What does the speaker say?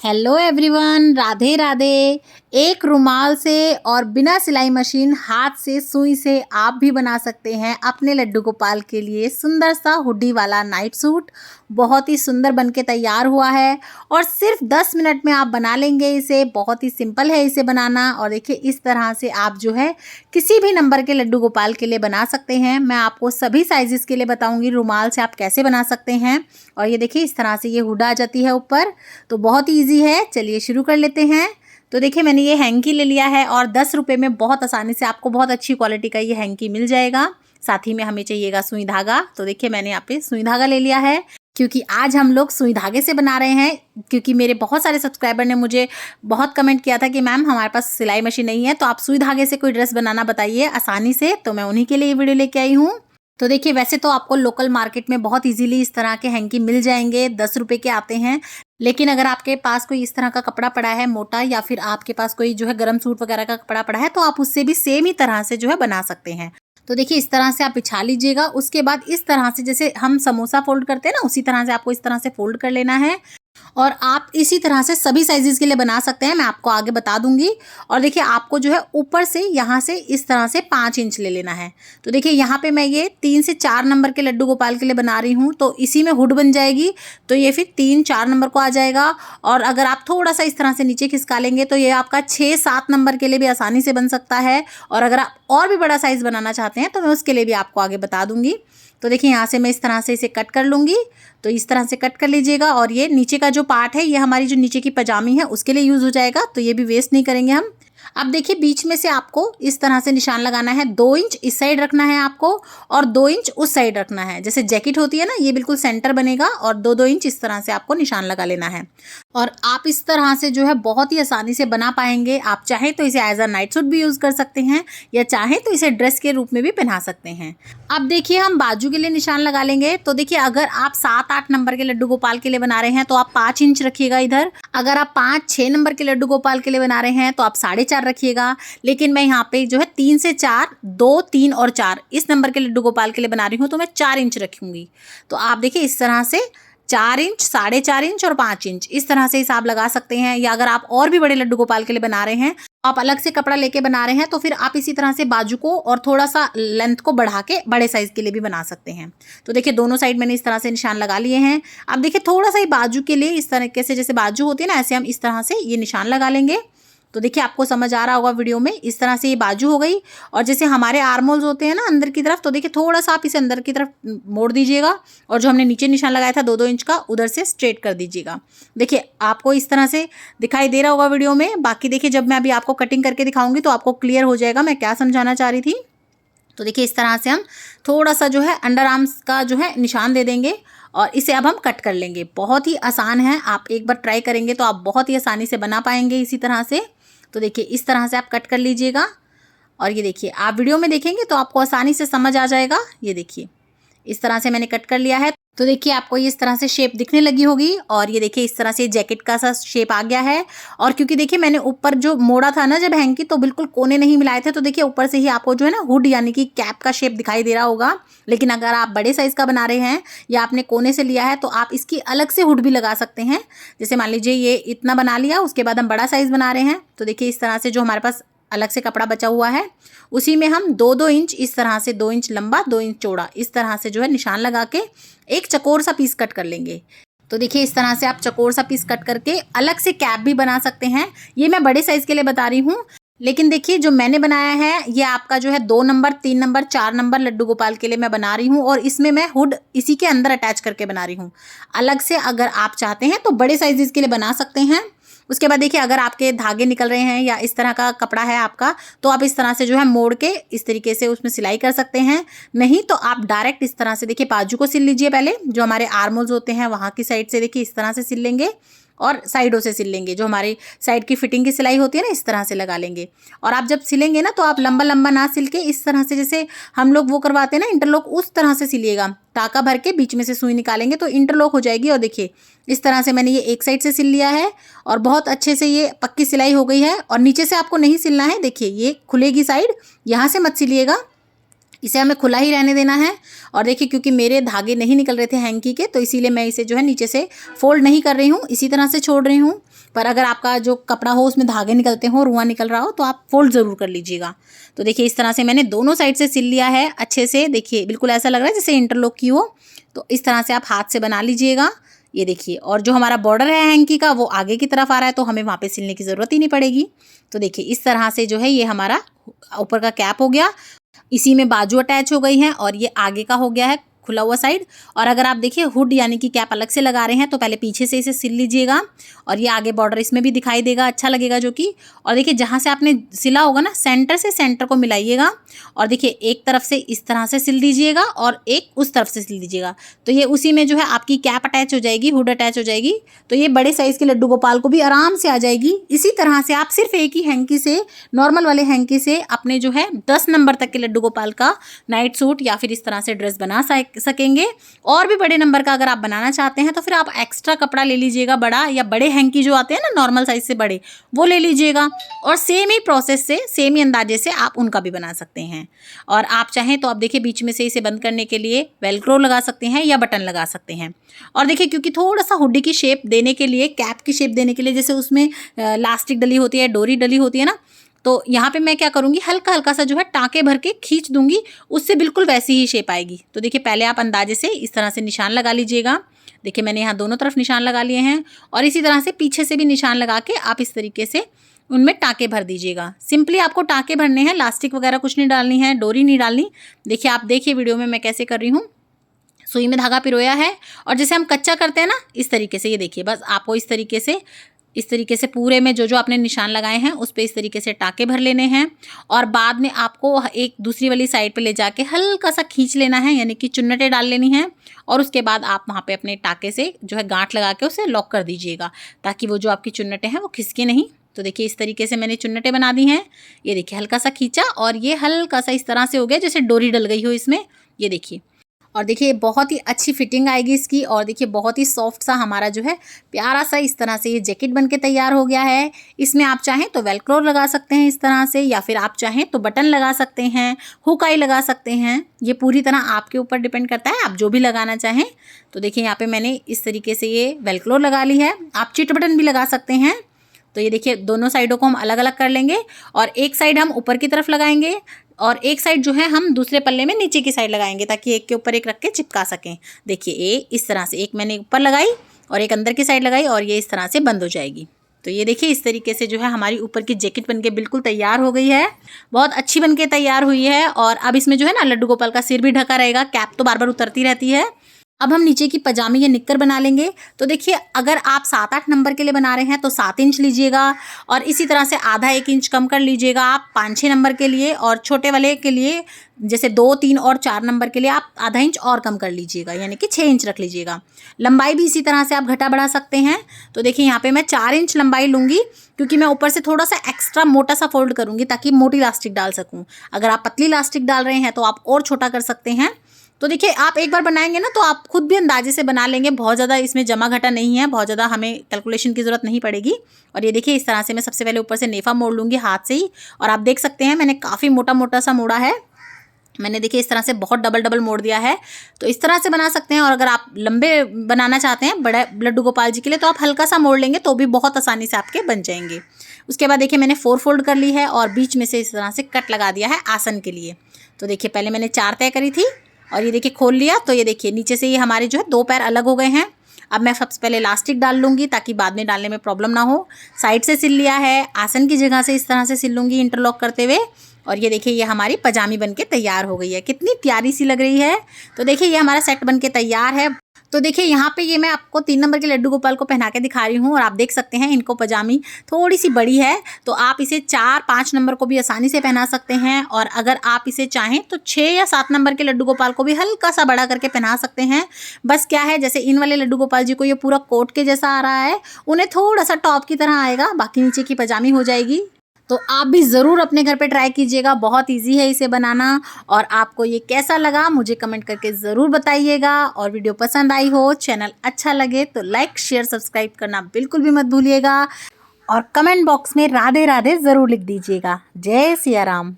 Hello everyone, Radhe Radhe. एक रुमाल से और बिना सिलाई मशीन, हाथ से सुई से आप भी बना सकते हैं अपने लड्डू गोपाल के लिए सुंदर सा हुडी वाला नाइट सूट। बहुत ही सुंदर बनके तैयार हुआ है और सिर्फ 10 मिनट में आप बना लेंगे इसे। बहुत ही सिंपल है इसे बनाना। और देखिए इस तरह से आप जो है किसी भी नंबर के लड्डू गोपाल के लिए बना सकते हैं। मैं आपको सभी साइजेस के लिए बताऊंगी रुमाल से आप कैसे बना सकते हैं। और ये देखिए इस तरह से ये हुड आ जाती है ऊपर, तो बहुत ईजी है। चलिए शुरू कर लेते हैं। तो देखिए मैंने ये हैंकी ले लिया है और 10 रुपये में बहुत आसानी से आपको बहुत अच्छी क्वालिटी का ये हैंकी मिल जाएगा। साथ ही में हमें चाहिएगा सुई धागा। तो देखिए मैंने यहाँ पे सुई धागा ले लिया है क्योंकि आज हम लोग सुई धागे से बना रहे हैं। क्योंकि मेरे बहुत सारे सब्सक्राइबर ने मुझे बहुत कमेंट किया था कि मैम हमारे पास सिलाई मशीन नहीं है, तो आप सुई धागे से कोई ड्रेस बनाना बताइए आसानी से। तो मैं उन्हीं के लिए ये वीडियो लेके आई हूँ। तो देखिए वैसे तो आपको लोकल मार्केट में बहुत इजीली इस तरह के हैंकी मिल जाएंगे, 10 रुपये के आते हैं। लेकिन अगर आपके पास कोई इस तरह का कपड़ा पड़ा है मोटा, या फिर आपके पास कोई जो है गरम सूट वगैरह का कपड़ा पड़ा है, तो आप उससे भी सेम ही तरह से जो है बना सकते हैं। तो देखिए इस तरह से आप बिछा लीजिएगा। उसके बाद इस तरह से जैसे हम समोसा फोल्ड करते हैं ना, उसी तरह से आपको इस तरह से फोल्ड कर लेना है। और आप इसी तरह से सभी साइजेस के लिए बना सकते हैं, मैं आपको आगे बता दूंगी। और देखिए आपको जो है ऊपर से यहाँ से इस तरह से 5 इंच ले लेना है। तो देखिए यहाँ पे मैं ये 3 से 4 नंबर के लड्डू गोपाल के लिए बना रही हूँ, तो इसी में हुड बन जाएगी। तो ये फिर 3-4 नंबर को आ जाएगा। और अगर आप थोड़ा सा इस तरह से नीचे खिसका लेंगे तो ये आपका 6-7 नंबर के लिए भी आसानी से बन सकता है। और अगर आप और भी बड़ा साइज बनाना चाहते हैं तो मैं उसके लिए भी आपको आगे बता दूंगी। तो देखिए यहाँ से मैं इस तरह से इसे कट कर लूँगी। तो इस तरह से कट कर लीजिएगा। और ये नीचे का जो पार्ट है ये हमारी जो नीचे की पजामी है उसके लिए यूज़ हो जाएगा, तो ये भी वेस्ट नहीं करेंगे हम। अब देखिए बीच में से आपको इस तरह से निशान लगाना है। 2 इंच इस साइड रखना है आपको और 2 इंच उस साइड रखना है। जैसे जैकेट होती है ना, ये बिल्कुल सेंटर बनेगा और 2-2 इंच इस तरह से आपको निशान लगा लेना है। और आप इस तरह से जो है बहुत ही आसानी से बना पाएंगे। आप चाहें तो इसे एज अ नाइट सूट भी यूज़ कर सकते हैं, या चाहें तो इसे ड्रेस के रूप में भी पहना सकते हैं। अब देखिए हम बाजू के लिए निशान लगा लेंगे। तो देखिए अगर आप 7-8 नंबर के लड्डू गोपाल के लिए बना रहे हैं तो आप 5 इंच रखिएगा इधर। अगर आप 5-6 नंबर के लड्डू गोपाल के लिए बना रहे हैं तो आप 4.5 रखिएगा। लेकिन मैं यहाँ पे जो है 3 से 4, 2, 3 और 4 इस नंबर के लड्डू गोपाल के लिए बना रही हूँ, तो मैं 4 इंच रखूंगी। तो आप देखिए इस तरह से 4 इंच, 4.5 इंच और 5 इंच इस तरह से हिसाब लगा सकते हैं। या अगर आप और भी बड़े लड्डू गोपाल के लिए बना रहे हैं, आप अलग से कपड़ा लेके बना रहे हैं, तो फिर आप इसी तरह से बाजू को और थोड़ा सा लेंथ को बढ़ा के बड़े साइज के लिए भी बना सकते हैं। तो देखिए दोनों साइड मैंने इस तरह से निशान लगा लिए हैं। अब देखिए थोड़ा सा ही बाजू के लिए इस तरीके से, जैसे बाजू होती है ना, ऐसे हम इस तरह से ये निशान लगा लेंगे। तो देखिए आपको समझ आ रहा होगा वीडियो में। इस तरह से ये बाजू हो गई। और जैसे हमारे आर्मोल्स होते हैं ना अंदर की तरफ, तो देखिए थोड़ा सा आप इसे अंदर की तरफ मोड़ दीजिएगा और जो हमने नीचे निशान लगाया था 2-2 इंच का, उधर से स्ट्रेट कर दीजिएगा। देखिए आपको इस तरह से दिखाई दे रहा होगा वीडियो में। बाकी देखिए जब मैं अभी आपको कटिंग करके दिखाऊंगी तो आपको क्लियर हो जाएगा मैं क्या समझाना चाह रही थी। तो देखिए इस तरह से हम थोड़ा सा जो है अंडर आर्म्स का जो है निशान दे देंगे और इसे अब हम कट कर लेंगे। बहुत ही आसान है, आप एक बार ट्राई करेंगे तो आप बहुत ही आसानी से बना पाएंगे इसी तरह से। तो देखिए इस तरह से आप कट कर लीजिएगा। और ये देखिए आप वीडियो में देखेंगे तो आपको आसानी से समझ आ जाएगा। ये देखिए इस तरह से मैंने कट कर लिया है। तो देखिए आपको ये इस तरह से शेप दिखने लगी होगी। और ये देखिए इस तरह से जैकेट का सा शेप आ गया है। और क्योंकि देखिए मैंने ऊपर जो मोड़ा था ना जब हैंकी, तो बिल्कुल कोने नहीं मिलाए थे, तो देखिए ऊपर से ही आपको जो है ना हुड यानी कि कैप का शेप दिखाई दे रहा होगा। लेकिन अगर आप बड़े साइज का बना रहे हैं या आपने कोने से लिया है तो आप इसकी अलग से हुड भी लगा सकते हैं। जैसे मान लीजिए ये इतना बना लिया, उसके बाद हम बड़ा साइज बना रहे हैं, तो देखिए इस तरह से जो हमारे पास अलग से कपड़ा बचा हुआ है उसी में हम 2-2 इंच इस तरह से, 2 इंच लंबा 2 इंच चौड़ा इस तरह से जो है निशान लगा के एक चकोर सा पीस कट कर लेंगे। तो देखिए इस तरह से आप चकोर सा पीस कट करके अलग से कैप भी बना सकते हैं। ये मैं बड़े साइज के लिए बता रही हूँ। लेकिन देखिए जो मैंने बनाया है ये आपका जो है 2 number, 3 number, 4 number Laddu Gopal के लिए मैं बना रही हूँ। और इसमें मैं हुड इसी के अंदर अटैच करके बना रही हूँ। अलग से अगर आप चाहते हैं तो बड़े साइजेस के लिए बना सकते हैं। उसके बाद देखिए अगर आपके धागे निकल रहे हैं या इस तरह का कपड़ा है आपका, तो आप इस तरह से जो है मोड़ के इस तरीके से उसमें सिलाई कर सकते हैं। नहीं तो आप डायरेक्ट इस तरह से देखिए बाजू को सिल लीजिए। पहले जो हमारे आर्मोल्स होते हैं वहाँ की साइड से देखिए इस तरह से सिल लेंगे और साइडों से सिल लेंगे। जो हमारी साइड की फिटिंग की सिलाई होती है ना, इस तरह से लगा लेंगे। और आप जब सिलेंगे ना तो आप लंबा लंबा ना सिल के इस तरह से, जैसे हम लोग वो करवाते हैं ना इंटरलॉक, उस तरह से सिलिएगा। टाका भर के बीच में से सुई निकालेंगे तो इंटरलॉक हो जाएगी। और देखिए इस तरह से मैंने ये एक साइड से सिल लिया है और बहुत अच्छे से ये पक्की सिलाई हो गई है। और नीचे से आपको नहीं सिलना है, देखिए ये खुलेगी साइड, यहाँ से मत सिलिएगा, इसे हमें खुला ही रहने देना है। और देखिए क्योंकि मेरे धागे नहीं निकल रहे थे हैंकी के, तो इसीलिए मैं इसे जो है नीचे से फोल्ड नहीं कर रही हूँ, इसी तरह से छोड़ रही हूँ। पर अगर आपका जो कपड़ा हो उसमें धागे निकलते हो, रुआं निकल रहा हो, तो आप फोल्ड ज़रूर कर लीजिएगा। तो देखिए इस तरह से मैंने दोनों साइड से सिल लिया है अच्छे से। देखिए बिल्कुल ऐसा लग रहा है जैसे इंटरलॉक की हो। तो इस तरह से आप हाथ से बना लीजिएगा। ये देखिए, और जो हमारा बॉर्डर है हैंकी का वो आगे की तरफ आ रहा है, तो हमें वहाँ पे सिलने की ज़रूरत ही नहीं पड़ेगी। तो देखिए इस तरह से जो है ये हमारा ऊपर का कैप हो गया। इसी में बाजू अटैच हो गई हैं और ये आगे का हो गया है खुला हुआ साइड। और अगर आप देखिए हुड यानी कि कैप अलग से लगा रहे हैं तो पहले पीछे से इसे सिल लीजिएगा, और ये आगे बॉर्डर इसमें भी दिखाई देगा, अच्छा लगेगा जो कि। और देखिए जहाँ से आपने सिला होगा ना, सेंटर से सेंटर को मिलाइएगा, और देखिए एक तरफ से इस तरह से सिल दीजिएगा और एक उस तरफ से सिल दीजिएगा। तो ये उसी में जो है आपकी कैप अटैच हो जाएगी, हुड अटैच हो जाएगी। तो ये बड़े साइज़ के लड्डू गोपाल को भी आराम से आ जाएगी। इसी तरह से आप सिर्फ एक ही हैंकी से, नॉर्मल वाले हैंकी से अपने जो है 10 नंबर तक के लड्डू गोपाल का नाइट सूट या फिर इस तरह से ड्रेस बना सकेंगे। और भी बड़े नंबर का अगर आप बनाना चाहते हैं तो फिर आप एक्स्ट्रा कपड़ा ले लीजिएगा बड़ा, या बड़े हैंकी जो आते हैं ना नॉर्मल साइज से बड़े, वो ले लीजिएगा, और सेम ही प्रोसेस से, सेम ही अंदाजे से आप उनका भी बना सकते हैं। और आप चाहें तो आप देखिए बीच में से इसे बंद करने के लिए वेलक्रो लगा सकते हैं या बटन लगा सकते हैं। और देखिए क्योंकि थोड़ा सा हुडी की शेप देने के लिए, कैप की शेप देने के लिए, जैसे उसमें लास्टिक डली होती है, डोरी डली होती है ना, तो यहाँ पे मैं क्या करूँगी, हल्का हल्का सा जो है टाँके भर के खींच दूंगी, उससे बिल्कुल वैसी ही शेप आएगी। तो देखिए पहले आप अंदाजे से इस तरह से निशान लगा लीजिएगा। देखिए मैंने यहाँ दोनों तरफ निशान लगा लिए हैं, और इसी तरह से पीछे से भी निशान लगा के आप इस तरीके से उनमें टाँके भर दीजिएगा। सिंपली आपको टाँके भरने हैं, लास्टिक वगैरह कुछ नहीं डालनी है, डोरी नहीं डालनी। देखिए आप देखिए वीडियो में मैं कैसे कर रही हूँ। सुई में धागा पिरोया है, और जैसे हम कच्चा करते हैं ना, इस तरीके से, ये देखिए बस आपको इस तरीके से पूरे में जो जो आपने निशान लगाए हैं उस पे इस तरीके से टाँके भर लेने हैं। और बाद में आपको एक दूसरी वाली साइड पे ले जाके हल्का सा खींच लेना है, यानी कि चुन्नटें डाल लेनी हैं, और उसके बाद आप वहाँ पे अपने टाँके से जो है गांठ लगा के उसे लॉक कर दीजिएगा, ताकि वो जो आपकी चुन्नटें हैं वो खिसके नहीं। तो देखिए इस तरीके से मैंने चुन्नटें बना दी हैं। ये देखिए हल्का सा खींचा, और ये हल्का सा इस तरह से हो गया जैसे डोरी डल गई हो इसमें, ये देखिए। और देखिए बहुत ही अच्छी फिटिंग आएगी इसकी, और देखिए बहुत ही सॉफ्ट सा हमारा जो है प्यारा सा इस तरह से ये जैकेट बनके तैयार हो गया है। इसमें आप चाहें तो वेलक्रो लगा सकते हैं इस तरह से, या फिर आप चाहें तो बटन लगा सकते हैं, हुक आई लगा सकते हैं। ये पूरी तरह आपके ऊपर डिपेंड करता है, आप जो भी लगाना चाहें। तो देखिए यहाँ पे मैंने इस तरीके से ये वेलक्रो लगा ली है। आप चिट बटन भी लगा सकते हैं। तो ये देखिए दोनों साइडों को हम अलग अलग कर लेंगे, और एक साइड हम ऊपर की तरफ लगाएंगे, और एक साइड जो है हम दूसरे पल्ले में नीचे की साइड लगाएंगे, ताकि एक के ऊपर एक रख के चिपका सकें। देखिए इस तरह से एक मैंने ऊपर लगाई और एक अंदर की साइड लगाई, और ये इस तरह से बंद हो जाएगी। तो ये देखिए इस तरीके से जो है हमारी ऊपर की जैकेट बनके बिल्कुल तैयार हो गई है, बहुत अच्छी बनके तैयार हुई है। और अब इसमें जो है ना लड्डू गोपाल का सिर भी ढका रहेगा, कैप तो बार बार उतरती रहती है। अब हम नीचे की पजामी या निक्कर बना लेंगे। तो देखिए अगर आप 7-8 नंबर के लिए बना रहे हैं तो 7 इंच लीजिएगा, और इसी तरह से आधा 1 इंच कम कर लीजिएगा आप 5-6 नंबर के लिए, और छोटे वाले के लिए जैसे 2, 3 और 4 नंबर के लिए आप आधा इंच और कम कर लीजिएगा, यानी कि 6 इंच रख लीजिएगा। लंबाई भी इसी तरह से आप घटा बढ़ा सकते हैं। तो देखिए यहाँ पे मैं 4 इंच लंबाई लूँगी, क्योंकि मैं ऊपर से थोड़ा सा एक्स्ट्रा मोटा सा फोल्ड करूँगी ताकि मोटी इलास्टिक डाल सकूँ। अगर आप पतली इलास्टिक डाल रहे हैं तो आप और छोटा कर सकते हैं। तो देखिए आप एक बार बनाएंगे ना तो आप खुद भी अंदाजे से बना लेंगे, बहुत ज़्यादा इसमें जमा घटा नहीं है, बहुत ज़्यादा हमें कैलकुलेशन की ज़रूरत नहीं पड़ेगी। और ये देखिए इस तरह से मैं सबसे पहले ऊपर से नेफा मोड़ लूँगी हाथ से ही, और आप देख सकते हैं मैंने काफ़ी मोटा मोटा सा मोड़ा है। मैंने देखिए इस तरह से बहुत डबल मोड़ दिया है। तो इस तरह से बना सकते हैं, और अगर आप लंबे बनाना चाहते हैं बड़े लड्डू गोपाल जी के लिए तो आप हल्का सा मोड़ लेंगे तो भी बहुत आसानी से आपके बन जाएंगे। उसके बाद देखिए मैंने 4 फोल्ड कर ली है, और बीच में से इस तरह से कट लगा दिया है आसन के लिए। तो देखिए पहले मैंने 4 तय करी थी, और ये देखिए खोल लिया। तो ये देखिए नीचे से ये हमारे जो है 2 पैर अलग हो गए हैं। अब मैं सबसे पहले इलास्टिक डाल लूँगी ताकि बाद में डालने में प्रॉब्लम ना हो। साइड से सिल लिया है, आसन की जगह से इस तरह से सिल लूँगी इंटरलॉक करते हुए। और ये देखिए ये हमारी पजामी बनके तैयार हो गई है, कितनी प्यारी सी लग रही है। तो देखिए ये हमारा सेट बनके तैयार है। तो देखिए यहाँ पे ये मैं आपको 3 नंबर के लड्डू गोपाल को पहना के दिखा रही हूँ, और आप देख सकते हैं इनको पजामी थोड़ी सी बड़ी है, तो आप इसे 4-5 नंबर को भी आसानी से पहना सकते हैं। और अगर आप इसे चाहें तो 6 या 7 नंबर के लड्डू गोपाल को भी हल्का सा बड़ा करके पहना सकते हैं। बस क्या है, जैसे इन वाले लड्डू गोपाल जी को ये पूरा कोट के जैसा आ रहा है, उन्हें थोड़ा सा टॉप की तरह आएगा, बाकी नीचे की पजामी हो जाएगी। तो आप भी ज़रूर अपने घर पे ट्राई कीजिएगा, बहुत इजी है इसे बनाना। और आपको ये कैसा लगा मुझे कमेंट करके ज़रूर बताइएगा। और वीडियो पसंद आई हो, चैनल अच्छा लगे तो लाइक शेयर सब्सक्राइब करना बिल्कुल भी मत भूलिएगा, और कमेंट बॉक्स में राधे राधे ज़रूर लिख दीजिएगा। जय सिया राम।